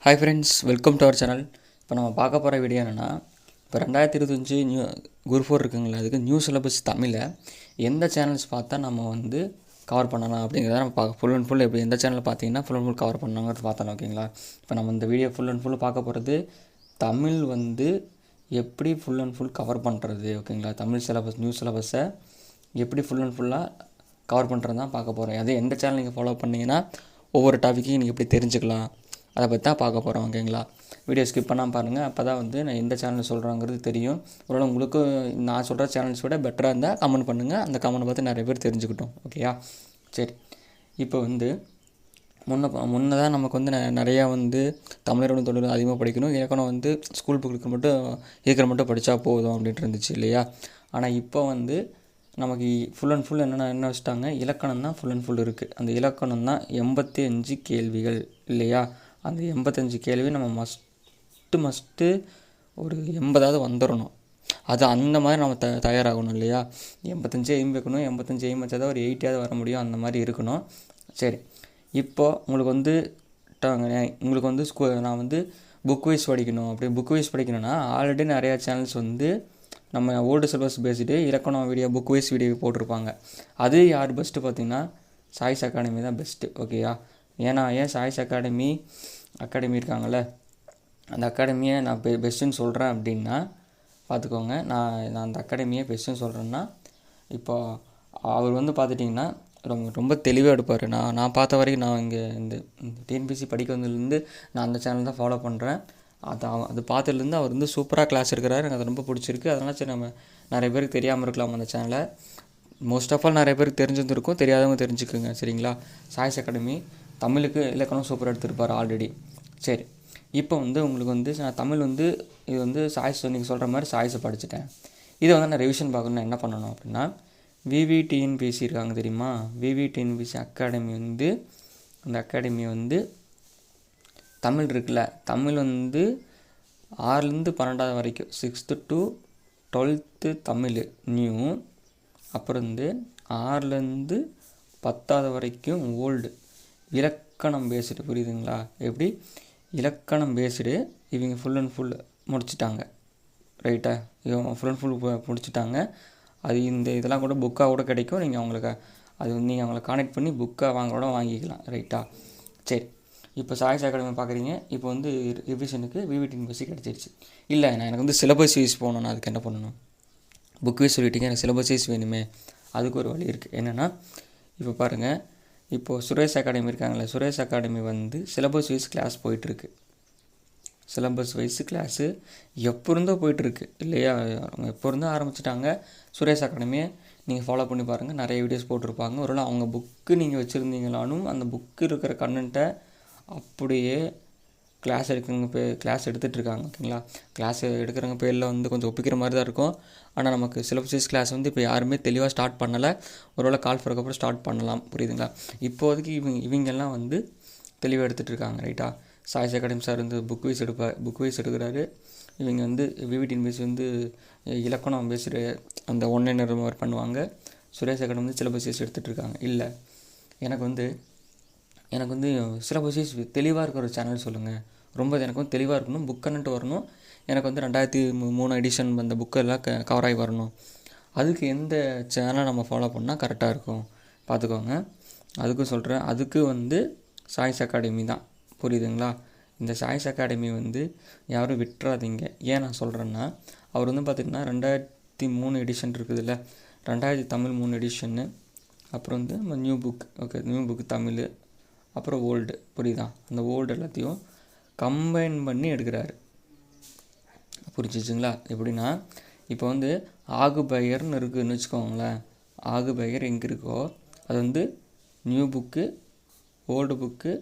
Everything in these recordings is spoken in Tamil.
Hi friends, welcome to our channel. இப்போ நம்ம பார்க்க போகிற வீடியோ என்னென்னா, இப்போ 2025 குரூப் 4 இருக்குங்களா, அதுக்கு நியூ சிலபஸ் தமிழை எந்த சேனல்ஸ் பார்த்தா நம்ம வந்து கவர் பண்ணலாம் அப்படிங்கிறத நம்ம ஃபுல் அண்ட் ஃபுல் எப்படி எந்த சேனல் பார்த்தீங்கன்னா ஃபுல் அண்ட் ஃபுல் கவர் பண்ணாங்கிறது பார்த்தோம். ஓகேங்களா? இப்போ நம்ம இந்த வீடியோ ஃபுல் அண்ட் ஃபுல் பார்க்க போகிறது தமிழ் வந்து எப்படி ஃபுல் அண்ட் ஃபுல் கவர் பண்ணுறது. ஓகேங்களா? தமிழ் சிலபஸ் நியூ சிலபஸை எப்படி ஃபுல் அண்ட் ஃபுல்லாக கவர் பண்ணுறது தான் பார்க்க போகிறோம். அதே எந்த சேனல் நீங்கள் ஃபாலோ பண்ணிங்கன்னா ஒவ்வொரு டாப்பிக்கையும் நீங்கள் எப்படி தெரிஞ்சுக்கலாம் அதை பற்றி தான் பார்க்க போகிறோம். ஓகேங்களா? வீடியோ ஸ்கிப் பண்ணாமல் பாருங்கள். அப்போ தான் வந்து நான் எந்த சேனல் சொல்கிறாங்கிறது தெரியும். ஒருவேளை உங்களுக்கு நான் சொல்கிற சேனல்ஸ் விட பெட்டராக இருந்தால் கமெண்ட் பண்ணுங்கள். அந்த கமெண்ட் பார்த்து நிறைய பேர் தெரிஞ்சுக்கிட்டோம். ஓகேயா? சரி, இப்போ வந்து முன்னே தான் நமக்கு வந்து நிறையா வந்து தமிழரோட தொழில் அதிகமாக படிக்கணும், இலக்கணம் வந்து ஸ்கூல் புக்கு மட்டும் இருக்கிற மட்டும் படித்தா போதும் அப்படின்ட்டு இருந்துச்சு இல்லையா? ஆனால் இப்போ வந்து நமக்கு ஃபுல் அண்ட் ஃபுல் என்ன வச்சுட்டாங்க, இலக்கணம் தான் ஃபுல் அண்ட் ஃபுல் இருக்குது. அந்த இலக்கணம் தான் 85 கேள்விகள் இல்லையா? அந்த 85 கேள்வி நம்ம மஸ்ட்டு ஒரு 80வது வந்துடணும். அது அந்த மாதிரி நம்ம தயாராகணும் இல்லையா? 85 எய்ம் வைக்கணும். 85 எய்ம் வச்சா தான் ஒரு 80வது வர முடியும். அந்த மாதிரி இருக்கணும். சரி, இப்போது உங்களுக்கு வந்து நான் வந்து புக் வைஸ் படிக்கணும். அப்படி புக் வைஸ் படிக்கணும்னா ஆல்ரெடி நிறையா சேனல்ஸ் வந்து நம்ம ஓல்டு சிலபஸ் பேசிட்டு இலக்கணம் வீடியோ புக் வைஸ் வீடியோ போட்டிருப்பாங்க. அது யார் பெஸ்ட்டு பார்த்தீங்கன்னா சாய்ஸ் அகாடமி தான் பெஸ்ட்டு. ஓகேயா? ஏன் சாய்ஸ் அகாடமி இருக்காங்கள்ல, அந்த அகாடமியை நான் பெஸ்ட்டுன்னு சொல்கிறேன் அப்படின்னா பார்த்துக்கோங்க. நான் அந்த அகாடமியை பெஸ்ட்டுன்னு சொல்கிறேன்னா, இப்போ அவர் வந்து பார்த்துட்டிங்கன்னா ரொம்ப தெளிவாக எடுப்பார். நான் பார்த்த வரைக்கும் நான் இங்கே இந்த டிஎன்பிசி படிக்க வந்ததுலேருந்து நான் அந்த சேனல் தான் ஃபாலோ பண்ணுறேன். அது பார்த்ததுலேருந்து அவர் வந்து சூப்பராக கிளாஸ் எடுக்கிறாரு. எனக்கு அது ரொம்ப பிடிச்சிருக்கு. அதனால் சரி, நம்ம நிறைய பேருக்கு தெரியாமல் இருக்கலாம் அந்த சேனலை. மோஸ்ட் ஆஃப் ஆல் நிறைய பேருக்கு தெரிஞ்சிருந்துருக்கும், தெரியாதவங்க தெரிஞ்சுக்குங்க. சரிங்களா? சாய்ஸ் அகாடமி தமிழுக்கு இலக்கணம் சூப்பராக எடுத்திருப்பார் ஆல்ரெடி. சரி, இப்போ வந்து உங்களுக்கு வந்து நான் தமிழ் வந்து இது வந்து சாய்ஸ் நீங்கள் சொல்கிற மாதிரி சாய்ஸை படிச்சுட்டேன். இதை வந்து நான் ரிவிஷன் பார்க்கணுன்னா என்ன பண்ணணும் அப்படின்னா, விவிடிஎன்பிசி இருக்காங்க தெரியுமா? விவிடிஎன்பிசி அகாடமி வந்து அந்த அகாடமி வந்து தமிழ் இருக்குல்ல, தமிழ் வந்து 6லேருந்து 12வது வரைக்கும் 6th to 12th Tamil new, அப்புறம் வந்து 6லேருந்து 10வது வரைக்கும் ஓல்டு இலக்கணம் பேஸ்டு. புரியுதுங்களா? எப்படி இலக்கணம் பேஸ்டு இவங்க ஃபுல் அண்ட் ஃபுல் முடிச்சிட்டாங்க. ரைட்டா? இவங்க ஃபுல் அண்ட் ஃபுல் முடிச்சிட்டாங்க. அது இதெல்லாம் கூட புக்காக கூட கிடைக்கும். நீங்கள் அவங்களுக்கு அது வந்து நீங்கள் அவங்கள கான்டெக்ட் பண்ணி புக்காக வாங்கிக்கலாம். ரைட்டா? சரி, இப்போ சாய்ஸ் அகாடமி பார்க்குறீங்க. இப்போ வந்து ரிவிஷனுக்கு விவிடிஎன்பிசி கிடச்சிருச்சு. இல்லை, எனக்கு வந்து சிலபஸ் வைஸ் போகணுன்னா அதுக்கு என்ன பண்ணணும்? புக் வைஸ் சொல்லிட்டீங்க, எனக்கு சிலபஸ் வைஸ் வேணுமே. அதுக்கு ஒரு வழி இருக்குது. என்னென்னா, இப்போ பாருங்கள், இப்போது சுரேஷ் அகாடமி இருக்காங்களே, சுரேஷ் அகாடமி வந்து சிலபஸ் வைஸ் கிளாஸ் போயிட்டுருக்கு. சிலபஸ் வைஸ் கிளாஸு எப்போ இருந்தோ போயிட்டுருக்கு இல்லையா? எப்போ இருந்தோ ஆரம்பிச்சிட்டாங்க. சுரேஷ் அகாடமியை நீங்கள் ஃபாலோ பண்ணி பாருங்கள், நிறைய வீடியோஸ் போட்டிருப்பாங்க. ஒருவேளை அவங்க புக்கு நீங்கள் வச்சுருந்தீங்களானும் அந்த புக்கு இருக்கிற கண்டென்ட்டை அப்படியே கிளாஸ் எடுத்துகிட்ருக்காங்க. ஓகேங்களா? கிளாஸ் எடுக்கிறவங்க பேரில் வந்து கொஞ்சம் ஒப்பிக்கிற மாதிரி தான் இருக்கும். ஆனால் நமக்கு சிலபஸ் கிளாஸ் வந்து இப்போ யாருமே தெளிவாக ஸ்டார்ட் பண்ணலை. ஒருவேளை கால் ஃபோருக்கு ஸ்டார்ட் பண்ணலாம். புரியுதுங்களா? இப்போதைக்கு இவங்கெல்லாம் வந்து தெளிவாக எடுத்துகிட்ருக்காங்க. ரைட்டா? சாய்ஸ் அகாடமி சார் வந்து புக் வைஸ் எடுக்கிறாரு. இவங்க வந்து விவிடிஎன்பிசி வந்து இலக்கணம் பேசுகிற அந்த ஒன்லைனர் மாதிரி பண்ணுவாங்க. சுரேஷ் அகாடமி வந்து சிலபஸ் வைஸ் எடுத்துகிட்ருக்காங்க. இல்லை, எனக்கு வந்து சிலபஸ் வைஸ் தெளிவாக இருக்கிற ஒரு சேனல் சொல்லுங்கள். எனக்கு வந்து தெளிவாக இருக்கணும், புக் கண்டென்ட் வரணும். எனக்கு வந்து 2003 எடிஷன் அந்த புக்கெல்லாம் கவர் ஆகி வரணும். அதுக்கு எந்த சேனலை நம்ம ஃபாலோ பண்ணால் கரெக்டாக இருக்கும் பார்த்துக்கோங்க. அதுக்கும் சொல்கிறேன், அதுக்கு வந்து சாய்ஸ் அகாடமி தான். புரியுதுங்களா? இந்த சாய்ஸ் அகாடமி வந்து யாரும் விட்டுறாதீங்க. ஏன் நான் சொல்கிறேன்னா, அவர் வந்து பார்த்திங்கன்னா 2003 எடிஷன் இருக்குதுல்ல, 2000 தமிழ் 3 எடிஷன்னு, அப்புறம் வந்து நம்ம new book. Okay, new book Tamil, அப்புறம் ஓல்டு. புரியுதா? அந்த ஓல்டு எல்லாத்தையும் கம்பைன் பண்ணி எடுக்கிறாரு. புரிஞ்சிச்சுங்களா? எப்படின்னா, இப்போ வந்து ஆகுபெயர்னு இருக்குதுன்னு வச்சுக்கோங்களேன். ஆகுபெயர் எங்கே இருக்கோ அது வந்து நியூ புக்கு, ஓல்டு புக்கு,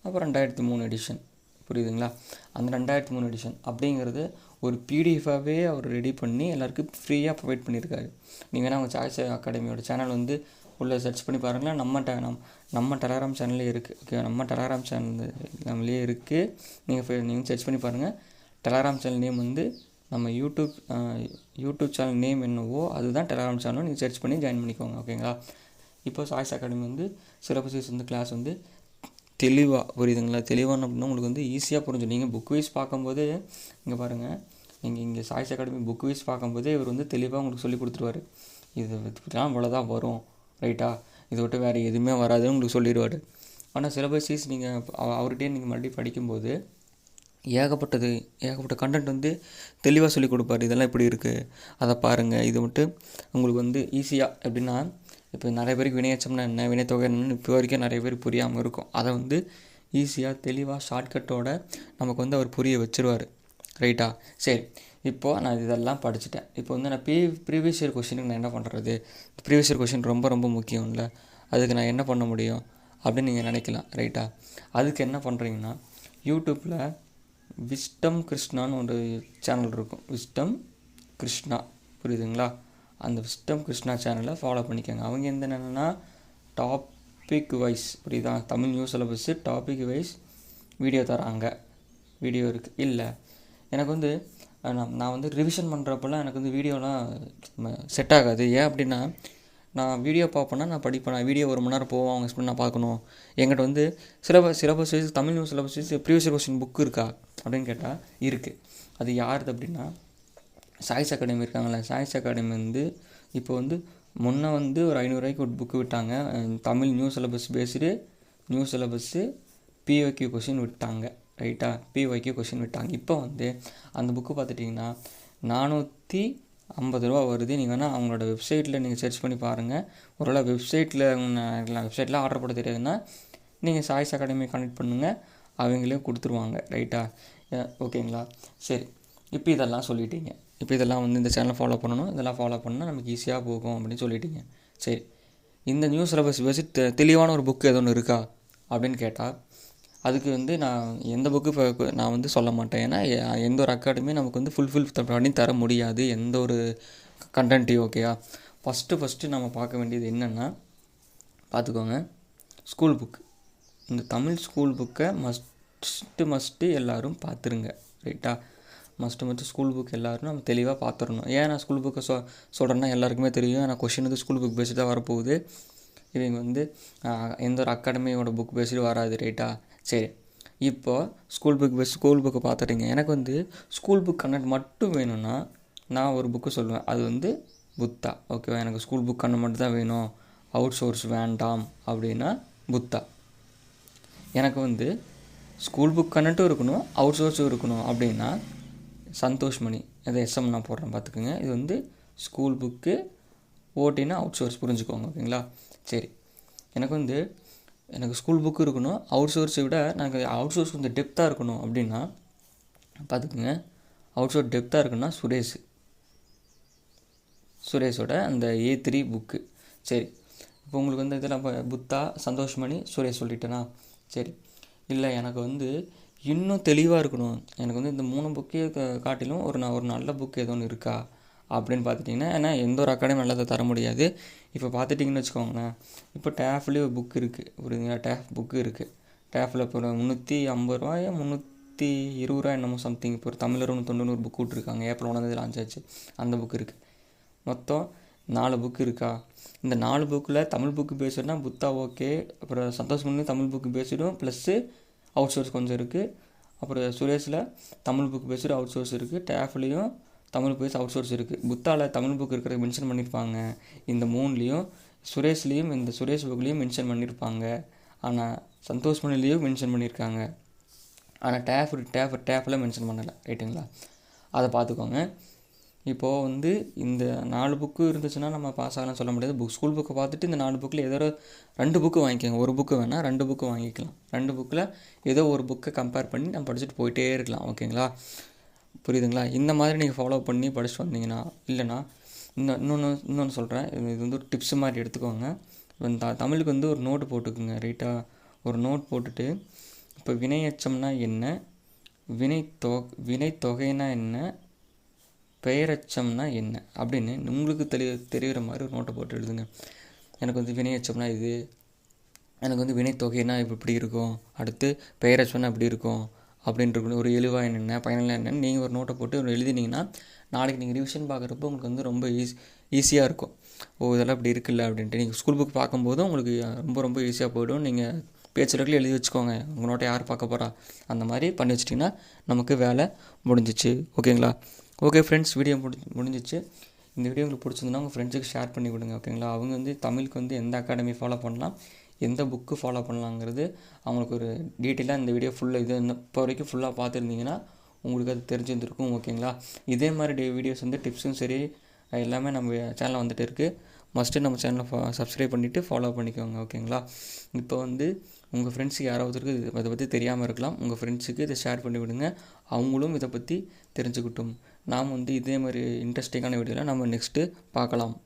அப்புறம் 2003 எடிஷன். புரியுதுங்களா? அந்த 2003 எடிஷன் அப்படிங்கிறது ஒரு பிடிஎஃபாகவே அவர் ரெடி பண்ணி எல்லாருக்கும் ஃப்ரீயாக ப்ரொவைட் பண்ணியிருக்காரு. நீங்கள் வேணால் அவங்க சாய்ஸ் அகாடமியோட சேனல் வந்து உள்ளே சர்ச் பண்ணி பாருங்களேன். நம்ம டெலகிராம் சேனல்லே இருக்குது. ஓகே, நம்ம டெலகிராம் சேனல் நம்மளே இருக்குது. நீங்கள் சர்ச் பண்ணி பாருங்கள். டெலகிராம் சேனல் நேம் வந்து நம்ம யூடியூப் சேனல் நேம் என்னவோ அதுதான் டெலகிராம் சேனலும். நீங்கள் சர்ச் பண்ணி ஜாயின் பண்ணிக்கோங்க. ஓகேங்களா? இப்போ சாய்ஸ் அகாடமி வந்து சிலபஸ் வந்து கிளாஸ் வந்து தெளிவாக புரியுதுங்களா? தெளிவான அப்படின்னா உங்களுக்கு வந்து ஈஸியாக புரிஞ்சும். நீங்கள் புக் வைஸ் பார்க்கும்போதே இங்கே பாருங்கள், நீங்கள் இங்கே சாய்ஸ் அகாடமி புக் வைஸ் பார்க்கும்போதே இவர் வந்து தெளிவாக உங்களுக்கு சொல்லி கொடுத்துருவார். இது இப்படிலாம் இவ்வளோதான் வரும், ரைட்டா, இதை விட்டு வேறு எதுவுமே வராதுன்னு உங்களுக்கு சொல்லிடுவார். ஆனால் சிலபஸ் வைஸ் நீங்கள் அவர்கிட்டே நீங்கள் மறுபடியும் படிக்கும்போது ஏகப்பட்ட கண்டென்ட் வந்து தெளிவாக சொல்லி கொடுப்பாரு. இதெல்லாம் இப்படி இருக்குது, அதை பாருங்கள், இது மட்டும் உங்களுக்கு வந்து ஈஸியாக எப்படின்னா, இப்போ நிறைய பேருக்கு வினையச்சம்னா என்ன, வினைத்தொகை என்னன்னு இப்போ வரைக்கும் நிறைய பேர் புரியாமல் இருக்கும். அதை வந்து ஈஸியாக தெளிவாக ஷார்ட்கட்டோட நமக்கு வந்து அவர் புரிய வச்சுருவார், ரைட்டா. சரி, இப்போது நான் இதெல்லாம் படிச்சுட்டேன். இப்போ வந்து நான் ப்ரீவியஸ் இயர் கொஷினுக்கு நான் என்ன பண்ணுறது? ப்ரீவியஸ் இயர் கொஷின் ரொம்ப ரொம்ப முக்கியம் இல்லை, அதுக்கு நான் என்ன பண்ண முடியும் அப்படின்னு நீங்கள் நினைக்கலாம், ரைட்டா. அதுக்கு என்ன பண்ணுறீங்கன்னா, யூடியூப்பில் விஸ்டம் கிருஷ்ணான்னு ஒரு சேனல் இருக்கும். விஸ்டம் கிருஷ்ணா, புரியுதுங்களா? அந்த விஸ்டம் கிருஷ்ணா சேனலை ஃபாலோ பண்ணிக்கோங்க. அவங்க என்னென்னா டாபிக் வைஸ், புரியுதா, Tamil news syllabus topic wise video தராங்க. வீடியோ இருக்குது. இல்லை எனக்கு வந்து நான் வந்து ரிவிஷன் பண்ணுறப்பெல்லாம் எனக்கு வந்து வீடியோலாம் செட் ஆகாது. ஏன் அப்படின்னா, நான் வீடியோ பார்ப்பேன்னா நான் படிப்பேன். நான் வீடியோ 1 மணி நேரம் போவோம், அவங்க எக்ஸ்பிளைன் நான் பார்க்கணும். என்கிட்ட வந்து syllabus wise Tamil news syllabus wise previous question book இருக்கா அப்படின்னு கேட்டால் இருக்குது. அது யாருது அப்படின்னா, சாய்ஸ் அகாடமி இருக்காங்களே, சாய்ஸ் அகாடமி வந்து இப்போ வந்து முன்னே வந்து ஒரு 500 ரூபாய்க்கு ஒரு புக்கு விட்டாங்க. Tamil new syllabus based new syllabus பிஒக்யூ கொஷின் விட்டாங்க, ரைட்டா. பிஒக்யூ கொஷின் விட்டாங்க. இப்போ வந்து அந்த புக்கு பார்த்துட்டிங்கன்னா 450 ரூபா வருது. நீங்கள் வேணால் அவங்களோட வெப்சைட்டில் நீங்கள் சர்ச் பண்ணி பாருங்கள். ஒருவேளை வெப்சைட்டில் ஆர்டர் போட தெரியாதுன்னா நீங்கள் சாய்ஸ் அகாடமி கனெக்ட் பண்ணுங்கள், அவங்களே கொடுத்துருவாங்க, ரைட்டா. ஓகேங்களா? சரி, இப்போ இதெல்லாம் சொல்லிட்டீங்க. இப்போ இதெல்லாம் வந்து இந்த சேனலை ஃபாலோ பண்ணணும், இதெல்லாம் ஃபாலோ பண்ணால் நமக்கு ஈஸியாக போகும் அப்படின்னு சொல்லிட்டீங்க. சரி, இந்த நியூ சிலபஸ் பேசி தெளிவான ஒரு புக்கு எது ஒன்று இருக்கா அப்படின்னு கேட்டால், அதுக்கு வந்து நான் எந்த புக்கு இப்போ நான் வந்து சொல்ல மாட்டேன். ஏன்னா எந்த ஒரு அகாடமியும் நமக்கு வந்து ஃபுல்ஃபில் பண்ணி தர முடியாது எந்த ஒரு கண்டென்ட்டையும், ஓகேயா. ஃபஸ்ட்டு நம்ம பார்க்க வேண்டியது என்னென்னா, பார்த்துக்கோங்க, ஸ்கூல் புக்கு. இந்த தமிழ் ஸ்கூல் புக்கை மஸ்ட்டு எல்லோரும் பார்த்துருங்க, ரைட்டா. மஸ்ட்டு ஸ்கூல் புக் எல்லோரும் நம்ம தெளிவாக பார்த்துடணும். ஏன் நான் ஸ்கூல் புக்கை சொல்கிறேன்னா, எல்லாருக்குமே தெரியும் நான் கொஷின் வந்து ஸ்கூல் புக் பேஸ்டு தான் வரப்போகுது. இவங்க வந்து எந்த ஒரு அகாடமியோட புக் பேஸ்டு வராது, ரைட்டா. சரி, இப்போது ஸ்கூல் புக்கை பார்த்துட்டீங்க. எனக்கு வந்து ஸ்கூல் புக் கண்டென்ட் மட்டும் வேணும்னா நான் ஒரு புக்கு சொல்லுவேன், அது வந்து புத்தா, ஓகேவா. எனக்கு ஸ்கூல் புக் கண்டென்ட் மட்டும் தான் வேணும், அவுட் சோர்ஸ் வேண்டாம் அப்படின்னா புத்தா. எனக்கு வந்து ஸ்கூல் புக் கண்டென்ட்டும் இருக்கணும், அவுட் சோர்ஸும் இருக்கணும் அப்படின்னா சந்தோஷ்மணி. அதை எஸ்எம் நான் போடுறேன், பார்த்துக்குங்க. இது வந்து ஸ்கூல் புக்கு, ஓட்டினா அவுட் சோர்ஸ், புரிஞ்சுக்கோங்க, ஓகேங்களா. சரி, எனக்கு ஸ்கூல் புக்கு இருக்கணும், அவுட் சோர்ஸை விட எனக்கு அவுட் சோர்ஸ் கொஞ்சம் டெப்த்தாக இருக்கணும் அப்படின்னா பார்த்துக்குங்க. அவுட் சோர்ஸ் டெப்த்தாக இருக்குன்னா சுரேஷோட அந்த A3 புக்கு. சரி, இப்போ உங்களுக்கு வந்து இதெல்லாம் புத்தா, சந்தோஷ்மணி, சுரேஷ் சொல்லிட்டேனா. சரி, இல்லை எனக்கு வந்து இன்னும் தெளிவாக இருக்கணும், எனக்கு வந்து இந்த 3 புக்கே காட்டிலும் ஒரு நல்ல புக் ஏதோ ஒன்று இருக்கா அப்படின்னு பார்த்துட்டிங்கன்னா, ஏன்னா எந்த ஒரு அகாடமி நல்லதை தர முடியாது. இப்போ பார்த்துட்டிங்கன்னு வச்சுக்கோங்களேன், இப்போ டேஃப்லேயே ஒரு புக் இருக்குது, புரியுதுங்களா. டேஃப் புக்கு இருக்குது. டேஃபில் இப்போ 350 ரூபாயோ 320 ரூபா என்னமோ சம்திங். இப்போ ஒரு தமிழர் 90 ஒரு புக் விட்ருக்காங்க, ஏப்ரல் 1 லான்ச் ஆச்சு, அந்த புக்கு இருக்குது. மொத்தம் 4 புக்கு இருக்கா. இந்த 4 புக்கில் தமிழ் புக்கு பேசுனா புத்தா, ஓகே. அப்புறம் சந்தோஷ்மணி தமிழ் புக்கு பேசிடும், ப்ளஸ்ஸு அவுட் சோர்ஸ் கொஞ்சம் இருக்குது. அப்புறம் சுரேஷில் தமிழ் புக் பேசுகிற அவுட் சோர்ஸ் இருக்குது. டேஃப்லேயும் தமிழ் பேஸ் அவுட் சோர்ஸ் இருக்குது. புத்தாவில் தமிழ் புக் இருக்கிறத மென்ஷன் பண்ணியிருப்பாங்க. இந்த 3லேயும் சுரேஷ்லேயும் இந்த சுரேஷ் புக்லேயும் மென்ஷன் பண்ணியிருப்பாங்க. ஆனால் சந்தோஷ்மணிலேயும் மென்ஷன் பண்ணியிருக்காங்க. ஆனால் டேஃபில் மென்ஷன் பண்ணலை, ரைட்டுங்களா. அதை பார்த்துக்கோங்க. இப்போது வந்து இந்த 4 புக்கு இருந்துச்சுன்னா நம்ம பாஸ் ஆகலாம் சொல்ல முடியாது. ஸ்கூல் புக்கை பார்த்துட்டு இந்த 4 புக்கில் ஏதோ 2 புக்கு வாங்கிக்கோங்க. ஒரு புக்கு வேணால் 2 புக்கு வாங்கிக்கலாம். 2 புக்கில் ஏதோ ஒரு புக்கை கம்பேர் பண்ணி நம்ம படிச்சுட்டு போயிட்டே இருக்கலாம், ஓகேங்களா. புரியுதுங்களா. இந்த மாதிரி நீங்கள் ஃபாலோ பண்ணி படிச்சுட்டு வந்தீங்கன்னா, இல்லைனா இன்னொன்று சொல்கிறேன், இது வந்து ஒரு டிப்ஸ் மாதிரி எடுத்துக்கோங்க. தமிழுக்கு வந்து ஒரு நோட்டு போட்டுக்குங்க, ரைட்டா. ஒரு நோட் போட்டுட்டு, இப்போ வினையச்சம்னா என்ன, வினைத்தொகைனா என்ன, பெயரச்சம்னா என்ன அப்படின்னு உங்களுக்கு தெரிகிற மாதிரி ஒரு நோட்டை போட்டு எழுதுங்க. எனக்கு வந்து வினையச்சம்னா இது, எனக்கு வந்து வினைத்தொகைனா இப்படி இருக்கும், அடுத்து பெயரச்சம்னா இப்படி இருக்கும் அப்படின்ட்டு ஒரு எழுவா என்னென்ன பயனில் என்னென்னு நீங்கள் ஒரு நோட்டை போட்டு ஒரு எழுதினீங்கன்னா, நாளைக்கு நீங்கள் ரிவிஷன் பார்க்குறப்போ உங்களுக்கு வந்து ரொம்ப ஈஸியாக இருக்கும். இதெல்லாம் இப்படி இருக்குல்ல அப்படின்ட்டு நீங்கள் ஸ்கூல் புக் பார்க்கும்போதும் உங்களுக்கு ரொம்ப ரொம்ப ஈஸியாக போய்டும். நீங்கள் பேச்சுலக்கில் எழுதி வச்சுக்கோங்க, உங்கள் நோட்டை யார் பார்க்க போகிறா, அந்த மாதிரி பண்ணி வச்சிட்டிங்கன்னா நமக்கு வேலை முடிஞ்சிச்சு. ஓகேங்களா? ஓகே ஃப்ரெண்ட்ஸ், வீடியோ முடிஞ்சிச்சு. இந்த வீடியோ உங்களுக்கு பிடிச்சிருந்தா உங்கள் ஃப்ரெண்ட்ஸுக்கு ஷேர் பண்ணி கொடுங்க. ஓகேங்களா? அவங்க வந்து தமிழுக்கு வந்து எந்த அகாடமி ஃபாலோ பண்ணலாம், எந்த புக்கு ஃபாலோ பண்ணலாங்கிறது அவங்களுக்கு ஒரு டீட்டெயிலாக இந்த வீடியோ ஃபுல்லாக இது இப்போ வரைக்கும் ஃபுல்லாக பார்த்துருந்தீங்கன்னா உங்களுக்கு அது தெரிஞ்சிருந்துருக்கும். ஓகேங்களா? இதே மாதிரி வீடியோஸ் வந்து டிப்ஸும் சரி எல்லாமே நம்ம சேனலில் வந்துட்டு இருக்குது. மஸ்ட்டு நம்ம சேனலை சப்ஸ்கிரைப் பண்ணிவிட்டு ஃபாலோ பண்ணிக்கோங்க. ஓகேங்களா? இப்போ வந்து உங்கள் ஃப்ரெண்ட்ஸுக்கு யாராவதுக்கு இதை பற்றி தெரியாமல் இருக்கலாம், உங்கள் ஃப்ரெண்ட்ஸுக்கு இதை ஷேர் பண்ணி விடுங்க, அவங்களும் இதை பற்றி தெரிஞ்சுக்கிட்டும். நாம் வந்து இதே மாதிரி இன்ட்ரெஸ்டிங்கான வீடியோவில் நம்ம நெக்ஸ்ட்டு பார்க்கலாம்.